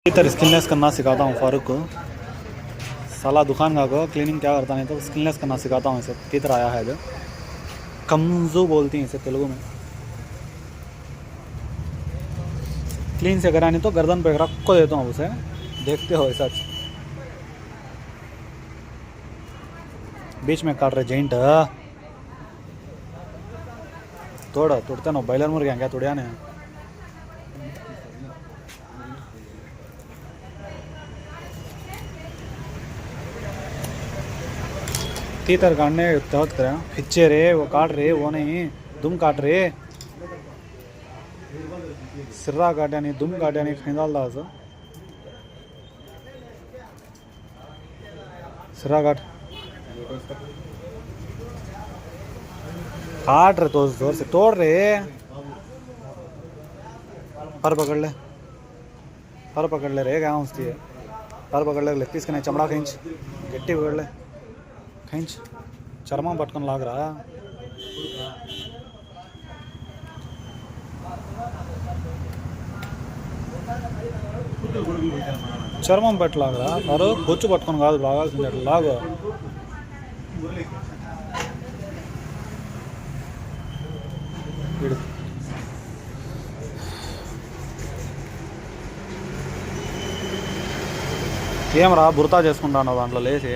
इधर स्किनलेस करना सिखाता हूँ फारूक को। साला दुकान का को क्लीनिंग क्या करता नहीं तो स्किनलेस करना सिखाता हूँ इसे। किधर आया है जो कमजू बोलती हैं इसे तेलुगु में। क्लीन से करा नहीं तो गर्दन पे रख को देता हूँ उसे। देखते हो ऐसा बीच में काट रहे जेंट तोड़ते ना बॉयलर मुर्गियाँ क्या तोड़िया ने तीतर काटने तहत करें खिच्चे रे वो काट रहे वो नहीं दुम काट रहे सिर्रा काटा नहीं दुम काटा नहीं खैंदाल दास सिर्रा काट काट रहे तो जोर से तोड़ रहे पर पकड़ ले रे क्या उसकी है पर पकड़ ले लेग पीस का नहीं चमड़ा खींच गट्टी पकड़ ले खींच चर्मा पटकन लाग रहा చర్మం పట్టలాగా వారు బొచ్చు పట్టుకొని కాదు లాగాల్సింది అట్లా లాగా ఏమరా బురతా చేసుకుంటాను దాంట్లో లేచి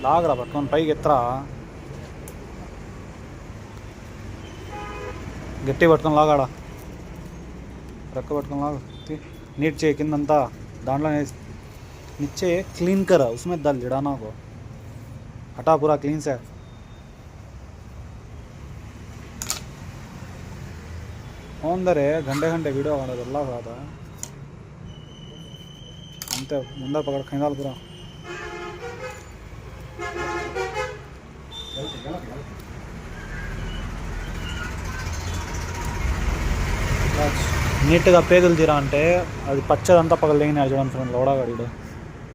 లాగరా పట్టుకొని పైకి ఎత్తరా గట్టి పట్టుకొని లాగాడా రెక్క పట్టుకొని లాగా नीट चाहिए किंदंता दांडला नीचे क्लीन कर उसमें दल जड़ाना को हटा पूरा क्लीन से अंदर घंटे वीडियो वाला कादा अंते मुंदर पकड़ खैंदाल पूरा నీట్గా పేగులు తీరా అంటే అది పచ్చదంతా పగలలేని చూడండి ఫ్రెండ్ లోడాగాడు